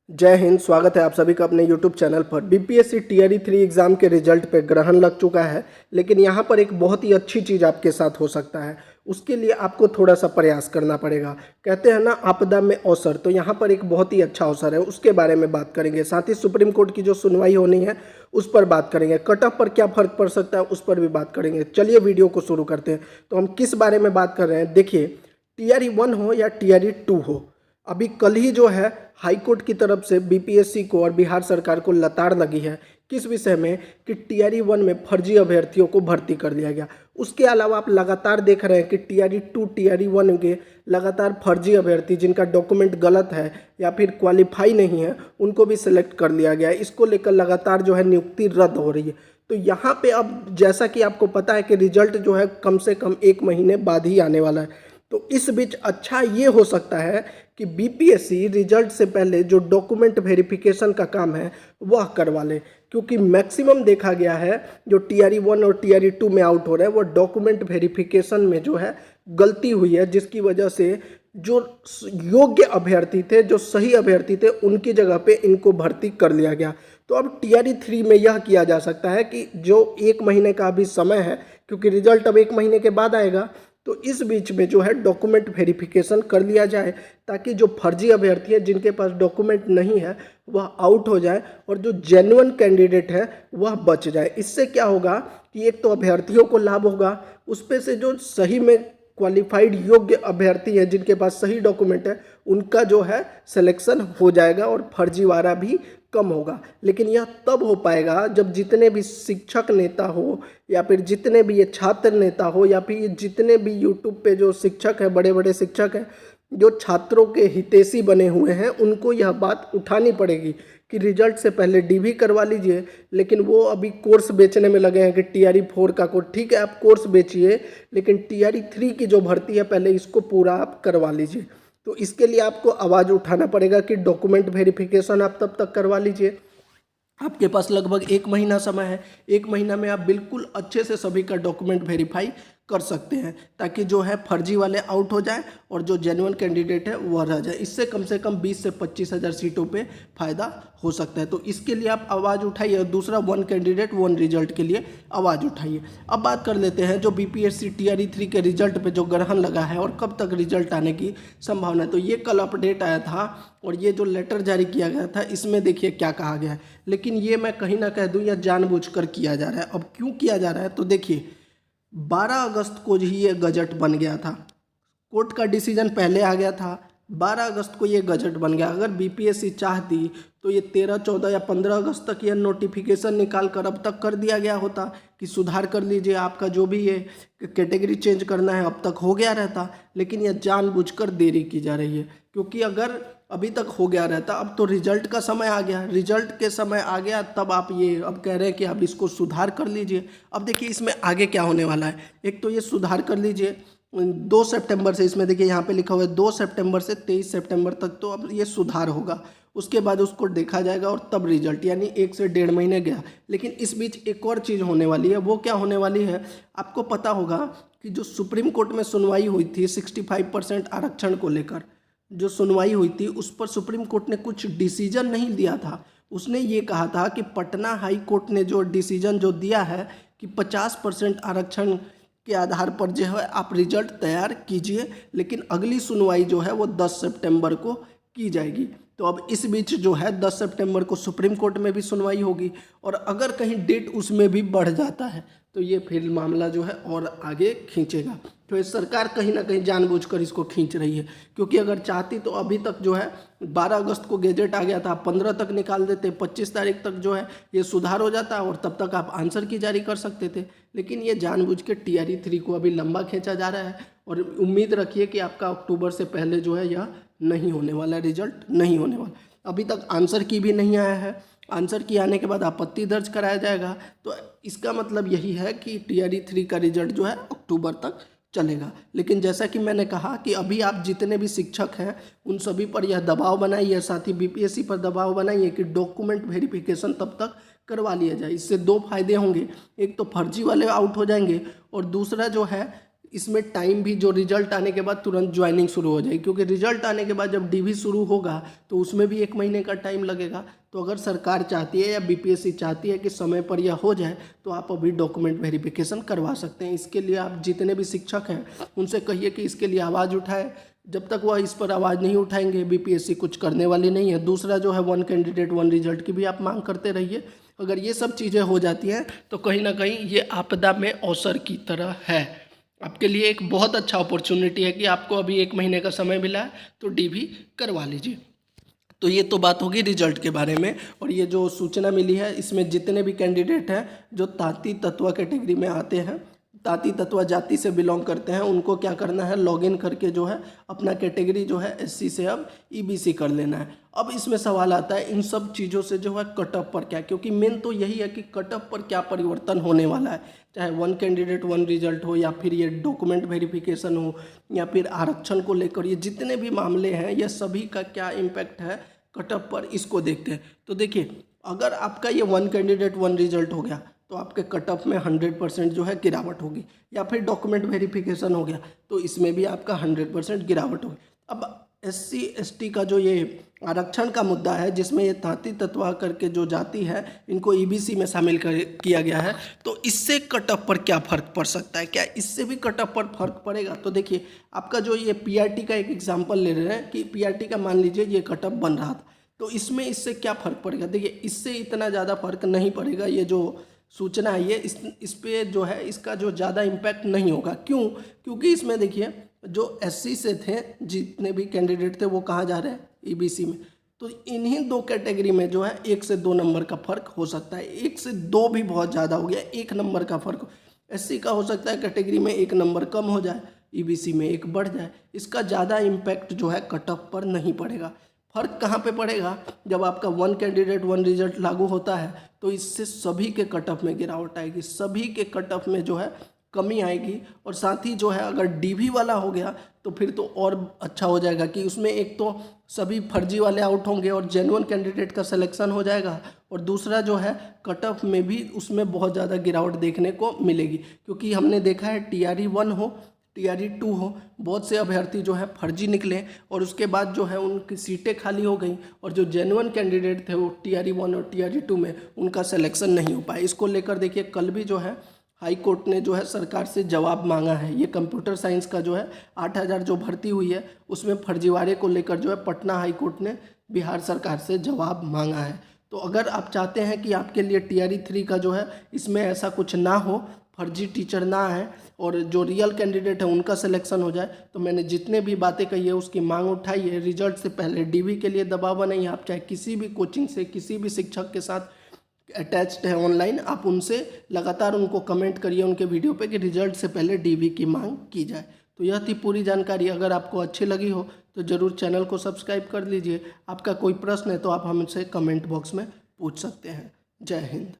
जय हिंद। स्वागत है आप सभी का अपने यूट्यूब चैनल पर। बीपीएससी टीआरई 3 एग्ज़ाम के रिजल्ट पे ग्रहण लग चुका है, लेकिन यहाँ पर एक बहुत ही अच्छी चीज़ आपके साथ हो सकता है। उसके लिए आपको थोड़ा सा प्रयास करना पड़ेगा। कहते हैं ना, आपदा में अवसर, तो यहाँ पर एक बहुत ही अच्छा अवसर है, उसके बारे में बात करेंगे। साथ ही सुप्रीम कोर्ट की जो सुनवाई होनी है उस पर बात करेंगे। कट ऑफ पर क्या फ़र्क पड़ सकता है उस पर भी बात करेंगे। चलिए वीडियो को शुरू करते हैं। तो हम किस बारे में बात कर रहे हैं, देखिए, टीआरई 1 हो या टीआरई 2 हो, अभी कल ही जो है हाई कोर्ट की तरफ से बीपीएससी को और बिहार सरकार को लताड़ लगी है। किस विषय में? कि टीआरई 1 में फर्जी अभ्यर्थियों को भर्ती कर लिया गया। उसके अलावा आप लगातार देख रहे हैं कि टीआरई 2 टीआरई 1 के लगातार फर्जी अभ्यर्थी जिनका डॉक्यूमेंट गलत है या फिर क्वालिफाई नहीं है, उनको भी सिलेक्ट कर लिया गया है। इसको लेकर लगातार जो है नियुक्ति रद्द हो रही है। तो यहाँ पे अब जैसा कि आपको पता है कि रिजल्ट जो है कम से कम 1 महीने बाद ही आने वाला है। तो इस बीच अच्छा ये हो सकता है कि बीपीएससी रिजल्ट से पहले जो डॉक्यूमेंट वेरिफिकेशन का काम है वह करवा ले, क्योंकि मैक्सिमम देखा गया है जो टीआरई 1 और टीआरई 2 में आउट हो रहे हैं वो डॉक्यूमेंट वेरिफिकेशन में जो है गलती हुई है, जिसकी वजह से जो योग्य अभ्यर्थी थे, जो सही अभ्यर्थी थे, उनकी जगह पे इनको भर्ती कर लिया गया। तो अब टीआरई 3 में यह किया जा सकता है कि जो 1 महीने का अभी समय है, क्योंकि रिजल्ट अब 1 महीने के बाद आएगा, तो इस बीच में जो है डॉक्यूमेंट वेरिफिकेशन कर लिया जाए, ताकि जो फर्जी अभ्यर्थी है जिनके पास डॉक्यूमेंट नहीं है वह आउट हो जाए और जो जेन्युइन कैंडिडेट है वह बच जाए। इससे क्या होगा कि एक तो अभ्यर्थियों को लाभ होगा, उस पे से जो सही में क्वालिफाइड योग्य अभ्यर्थी है जिनके पास सही डॉक्यूमेंट है उनका जो है सिलेक्शन हो जाएगा और फर्जीवाड़ा भी कम होगा। लेकिन यह तब हो पाएगा जब जितने भी शिक्षक नेता हो या फिर जितने भी ये छात्र नेता हो या फिर जितने भी यूट्यूब पे जो शिक्षक है, बड़े बड़े शिक्षक हैं जो छात्रों के हितैषी बने हुए हैं, उनको यह बात उठानी पड़ेगी कि रिजल्ट से पहले डीवी करवा लीजिए। लेकिन वो अभी कोर्स बेचने में लगे हैं कि टीआरई 4 का कोर्स। ठीक है, आप कोर्स बेचिए, लेकिन टीआरई 3 की जो भर्ती है पहले इसको पूरा आप करवा लीजिए। तो इसके लिए आपको आवाज़ उठाना पड़ेगा कि डॉक्यूमेंट वेरिफिकेशन आप तब तक करवा लीजिए। आपके पास लगभग 1 महीना समय है। 1 महीना में आप बिल्कुल अच्छे से सभी का डॉक्यूमेंट वेरीफाई कर सकते हैं, ताकि जो है फर्जी वाले आउट हो जाए और जो जेन्युइन कैंडिडेट है वह रह जाए। इससे कम से कम 20 से 25 हज़ार सीटों पे फ़ायदा हो सकता है। तो इसके लिए आप आवाज़ उठाइए। और दूसरा, 1 कैंडिडेट 1 रिजल्ट के लिए आवाज़ उठाइए। अब बात कर लेते हैं जो बीपीएससी टीआरई 3 के रिजल्ट पे जो ग्रहण लगा है और कब तक रिजल्ट आने की संभावना है। तो ये कल अपडेट आया था और ये जो लेटर जारी किया गया था इसमें देखिए क्या कहा गया है। लेकिन ये मैं कहीं ना कह दूँ यह जानबूझकर किया जा रहा है। अब क्यों किया जा रहा है, तो देखिए, 12 अगस्त को ही ये गजट बन गया था। कोर्ट का डिसीजन पहले आ गया था, 12 अगस्त को ये गजट बन गया। अगर बीपीएससी चाहती तो ये 13, 14 या 15 अगस्त तक ये नोटिफिकेशन निकाल कर अब तक कर दिया गया होता कि सुधार कर लीजिए, आपका जो भी ये कैटेगरी चेंज करना है अब तक हो गया रहता। लेकिन यह जानबूझकर देरी की जा रही है, क्योंकि अगर अभी तक हो गया रहता, अब तो रिजल्ट का समय आ गया, रिजल्ट के समय आ गया, तब आप ये अब कह रहे हैं कि आप इसको सुधार कर लीजिए। अब देखिए इसमें आगे क्या होने वाला है। एक तो ये सुधार कर लीजिए 2 सितंबर से, इसमें देखिए यहाँ पे लिखा हुआ है 2 सितंबर से 23 सितंबर तक तो अब ये सुधार होगा। उसके बाद उसको देखा जाएगा और तब रिजल्ट, यानी 1 से 1.5 महीने गया। लेकिन इस बीच एक और चीज़ होने वाली है। वो क्या होने वाली है, आपको पता होगा कि जो सुप्रीम कोर्ट में सुनवाई हुई थी 65% आरक्षण को लेकर, जो सुनवाई हुई थी उस पर सुप्रीम कोर्ट ने कुछ डिसीजन नहीं दिया था। उसने ये कहा था कि पटना हाई कोर्ट ने जो डिसीजन जो दिया है कि 50% आरक्षण के आधार पर जो है आप रिजल्ट तैयार कीजिए, लेकिन अगली सुनवाई जो है वो 10 सितंबर को की जाएगी। तो अब इस बीच जो है 10 सितंबर को सुप्रीम कोर्ट में भी सुनवाई होगी, और अगर कहीं डेट उसमें भी बढ़ जाता है तो ये फिर मामला जो है और आगे खींचेगा। तो ये सरकार कहीं ना कहीं जानबूझकर इसको खींच रही है, क्योंकि अगर चाहती तो अभी तक जो है 12 अगस्त को गैजेट आ गया था, 15 तक निकाल देते, 25 तारीख तक जो है ये सुधार हो जाता और तब तक आप आंसर की जारी कर सकते थे। लेकिन ये जानबूझ के टीआरई 3 को अभी लंबा खींचा जा रहा है, और उम्मीद रखिए कि आपका अक्टूबर से पहले जो है यह नहीं होने वाला, रिजल्ट नहीं होने वाला। अभी तक आंसर की भी नहीं आया है। आंसर की आने के बाद आपत्ति दर्ज कराया जाएगा। तो इसका मतलब यही है कि टीआरई 3 का रिजल्ट जो है अक्टूबर तक चलेगा। लेकिन जैसा कि मैंने कहा कि अभी आप जितने भी शिक्षक हैं उन सभी पर यह दबाव बनाइए, साथ ही बीपीएससी पर दबाव बनाइए कि डॉक्यूमेंट वेरिफिकेशन तब तक करवा लिया जाए। इससे 2 फायदे होंगे, एक तो फर्जी वाले आउट हो जाएंगे और दूसरा जो है इसमें टाइम भी जो रिजल्ट आने के बाद तुरंत ज्वाइनिंग शुरू हो जाएगी, क्योंकि रिजल्ट आने के बाद जब डीवी शुरू होगा तो उसमें भी 1 महीने का टाइम लगेगा। तो अगर सरकार चाहती है या बीपीएससी चाहती है कि समय पर यह हो जाए तो आप अभी डॉक्यूमेंट वेरिफिकेशन करवा सकते हैं। इसके लिए आप जितने भी शिक्षक हैं उनसे कहिए कि इसके लिए आवाज़ उठाए। जब तक वह इस पर आवाज़ नहीं उठाएंगे बीपीएससी कुछ करने वाली नहीं है। दूसरा जो है 1 कैंडिडेट 1 रिजल्ट की भी आप मांग करते रहिए। अगर ये सब चीज़ें हो जाती हैं तो कहीं ना कहीं ये आपदा में अवसर की तरह है। आपके लिए एक बहुत अच्छा अपॉर्चुनिटी है कि आपको अभी 1 महीने का समय मिला है तो डीवी करवा लीजिए। तो ये तो बात होगी रिजल्ट के बारे में। और ये जो सूचना मिली है इसमें जितने भी कैंडिडेट हैं जो ताती तत्वा कैटेगरी में आते हैं, ताती तत्वा जाति से बिलोंग करते हैं, उनको क्या करना है, लॉगिन करके जो है अपना कैटेगरी जो है एससी से अब ईबीसी कर लेना है। अब इसमें सवाल आता है इन सब चीज़ों से जो है कट ऑफ पर क्या, क्योंकि मेन तो यही है कि कट ऑफ पर क्या परिवर्तन होने वाला है, चाहे 1 कैंडिडेट 1 रिजल्ट हो या फिर ये डॉक्यूमेंट वेरिफिकेशन हो या फिर आरक्षण को लेकर ये जितने भी मामले हैं ये सभी का क्या इम्पैक्ट है कट ऑफ पर, इसको देखते हैं। तो देखिए अगर आपका ये 1 कैंडिडेट 1 रिजल्ट हो गया तो आपके कट ऑफ में 100% जो है गिरावट होगी, या फिर डॉक्यूमेंट वेरिफिकेशन हो गया तो इसमें भी आपका 100% गिरावट होगी। अब एससी एसटी का जो ये आरक्षण का मुद्दा है जिसमें ये ताती तत्वा करके जो जाति है इनको ईबीसी में शामिल किया गया है, तो इससे कट ऑफ पर क्या फ़र्क पड़ सकता है, क्या इससे भी कट ऑफ पर फर्क पड़ेगा? तो देखिए आपका जो ये पीआरटी का एक एग्जाम्पल ले रहे हैं कि पीआरटी का मान लीजिए ये कट ऑफ बन रहा था, तो इसमें इससे क्या फ़र्क पड़ेगा? देखिए इससे इतना ज़्यादा फर्क नहीं पड़ेगा। ये जो सूचना है ये इस पे जो है इसका जो ज़्यादा इम्पैक्ट नहीं होगा। क्यों? क्योंकि इसमें देखिए जो एससी से थे जितने भी कैंडिडेट थे वो कहाँ जा रहे हैं, ईबीसी में। तो इन्हीं 2 कैटेगरी में जो है 1 से 2 नंबर का फ़र्क हो सकता है। 1 से 2 भी बहुत ज़्यादा हो गया, 1 नंबर का फ़र्क। एससी का हो सकता है कैटेगरी में 1 नंबर कम हो जाए, ईबीसी में 1 बढ़ जाए। इसका ज़्यादा इम्पैक्ट जो है कट ऑफ पर नहीं पड़ेगा। फ़र्क कहाँ पे पड़ेगा? जब आपका 1 कैंडिडेट 1 रिजल्ट लागू होता है तो इससे सभी के कट ऑफ में गिरावट आएगी, सभी के कट ऑफ में जो है कमी आएगी। और साथ ही जो है अगर डीवी वाला हो गया तो फिर तो और अच्छा हो जाएगा कि उसमें एक तो सभी फर्जी वाले आउट होंगे और जेन्युइन कैंडिडेट का सिलेक्शन हो जाएगा, और दूसरा जो है कट ऑफ में भी उसमें बहुत ज़्यादा गिरावट देखने को मिलेगी। क्योंकि हमने देखा है टीआरई 1 हो टीआरई 2 हो, बहुत से अभ्यर्थी जो है फर्जी निकले और उसके बाद जो है उनकी सीटें खाली हो गई, और जो जेन्युइन कैंडिडेट थे वो टीआरई 1 और टीआरई 2 में उनका सिलेक्शन नहीं हो पाया। इसको लेकर देखिए कल भी जो है हाई कोर्ट ने जो है सरकार से जवाब मांगा है। ये कंप्यूटर साइंस का जो है 8000 जो भर्ती हुई है उसमें फर्जीवाड़े को लेकर जो है पटना हाई कोर्ट ने बिहार सरकार से जवाब मांगा है। तो अगर आप चाहते हैं कि आपके लिए टीआरई 3 का जो है इसमें ऐसा कुछ ना हो, फर्जी टीचर ना है और जो रियल कैंडिडेट है उनका सिलेक्शन हो जाए, तो मैंने जितने भी बातें कही है उसकी मांग उठाई है। रिजल्ट से पहले डीवी के लिए दबाव नहीं, आप चाहे किसी भी कोचिंग से किसी भी शिक्षक के साथ अटैच्ड है ऑनलाइन, आप उनसे लगातार उनको कमेंट करिए उनके वीडियो पे कि रिजल्ट से पहले डीवी की मांग की जाए। तो यह थी पूरी जानकारी। अगर आपको अच्छी लगी हो तो ज़रूर चैनल को सब्सक्राइब कर लीजिए। आपका कोई प्रश्न है तो आप हमसे कमेंट बॉक्स में पूछ सकते हैं। जय हिंद।